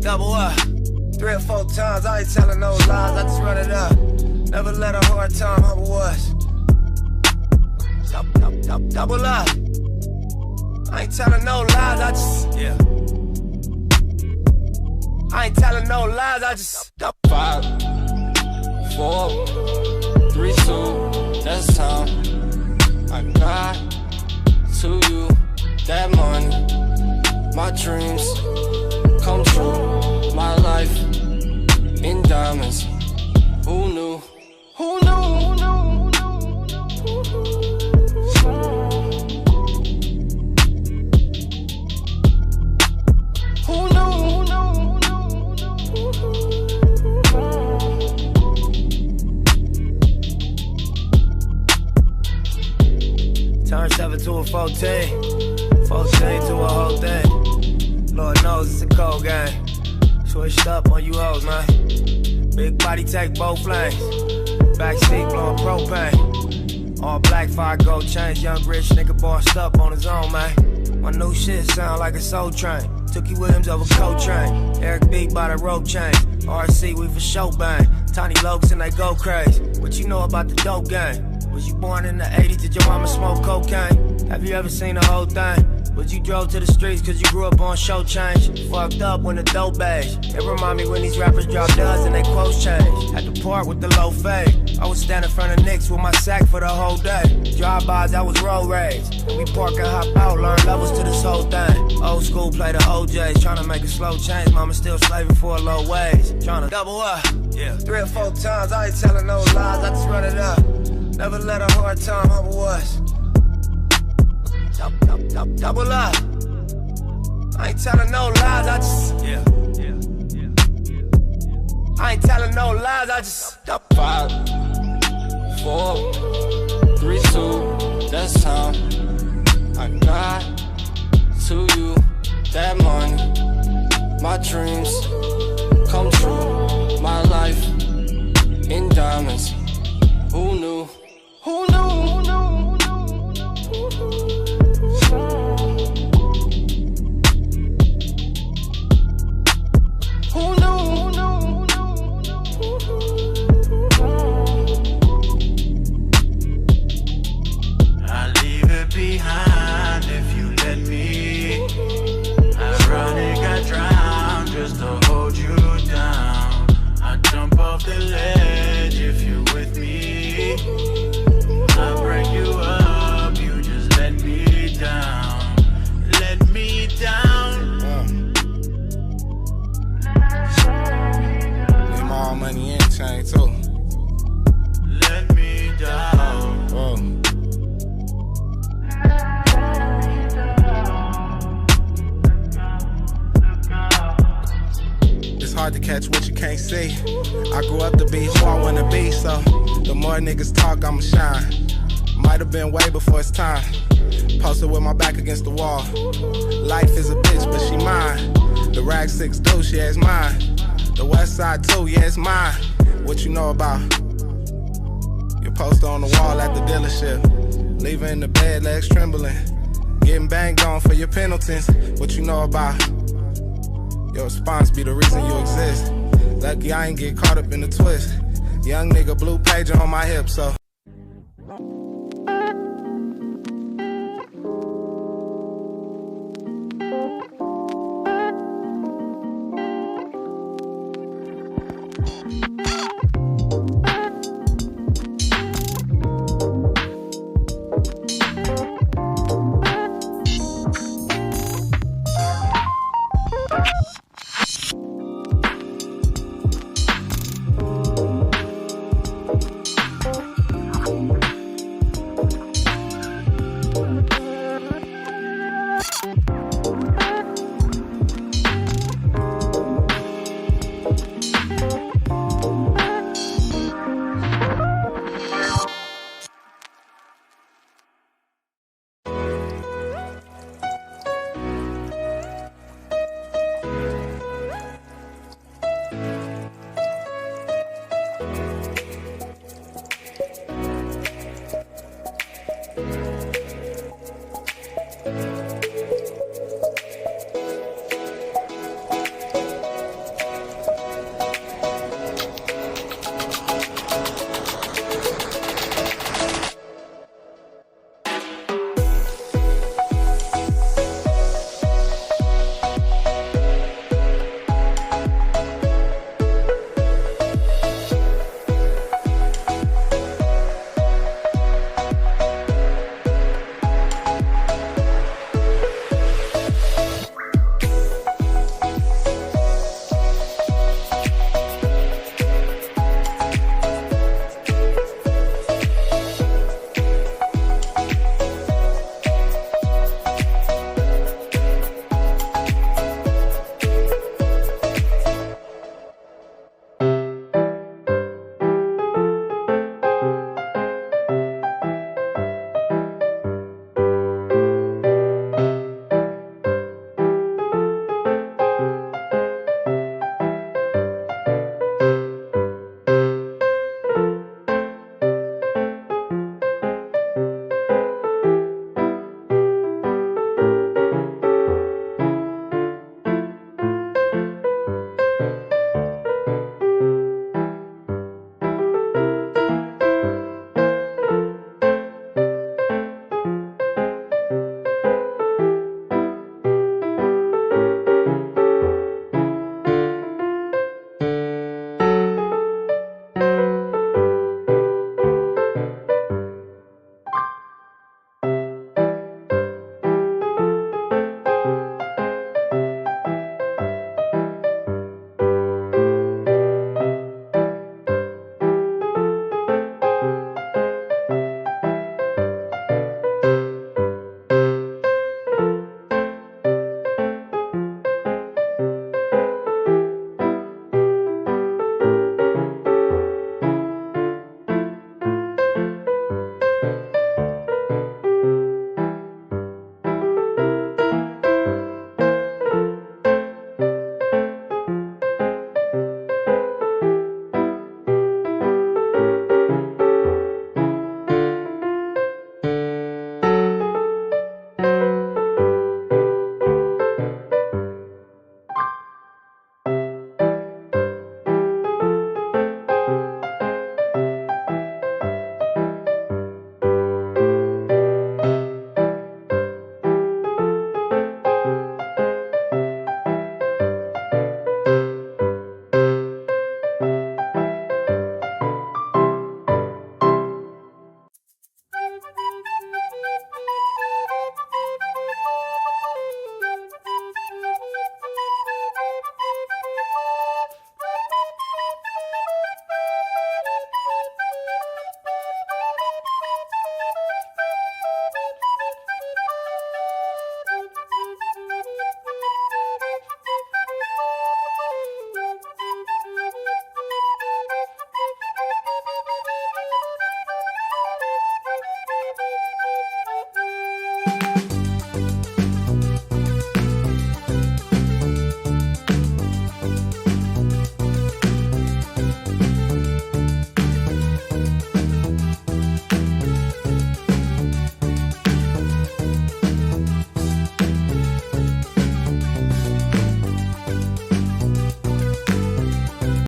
double up. 3 or 4 times, I ain't telling no lies, I just run it up. Never let a hard time humble us. Double up. I ain't telling no lies, I just, yeah. I ain't telling no lies, I just 5, 4, 3, 2, that's time. I got to you that money. My dreams come true. My life in diamonds. Who knew? Who knew? Who knew? Who knew? Turn 7 to a 14, 14 to a whole thing. Lord knows it's a cold game. Switched up on you hoes, man. Big body take both lanes. Backseat blowing propane. All black, 5 gold chains. Young rich nigga bossed up on his own, man. My new shit sound like a soul train. Tookie Williams over Coltrane. Eric B by the rope chains. RC, we for show bang. Tiny Lokes and they go crazy. What you know about the dope game? Was you born in the 80s? Did your mama smoke cocaine? Have you ever seen the whole thing? Was you drove to the streets cause you grew up on show change? Fucked up when the dope beige. It remind me when these rappers drop duds and they quotes change. Had to part with the low fade. I was standing in front of Knicks with my sack for the whole day. Drive-bys, I was road rage. And we park and hop out, learn levels to this whole thing. Old school play the OJs, tryna make a slow change. Mama still slaving for a low wage. Tryna double up, yeah. 3 or 4 times, I ain't telling no lies, I just run it up. Never let a hard time humble us. Double up. I ain't telling no lies, I just, yeah. I ain't telling no lies, I just 5, 4, 3, 2, that's time. I got to you that money. My dreams come true. My life in diamonds. Who knew? Who knew? Who knew? Who knew? I'll leave it behind if you let me. Ironic, I drown just to hold you down. I jump off the ledge if you're with me. I break you up, you just let me down. Let me down. Need my own money and chain too. Let me down. It's hard to catch what you can't see. I grew up to be who I wanna be, so the more niggas talk, I'ma shine. Might have been way before it's time. Posted with my back against the wall. Life is a bitch, but she mine. The rag 6 dude, yeah, it's mine. The west side too, yeah, it's mine. What you know about? Your poster on the wall at the dealership. Leaving the bed, legs trembling. Getting banged on for your penalties. What you know about? Your response be the reason you exist. Lucky I ain't get caught up in the twist. Young nigga blue pager on my hip, so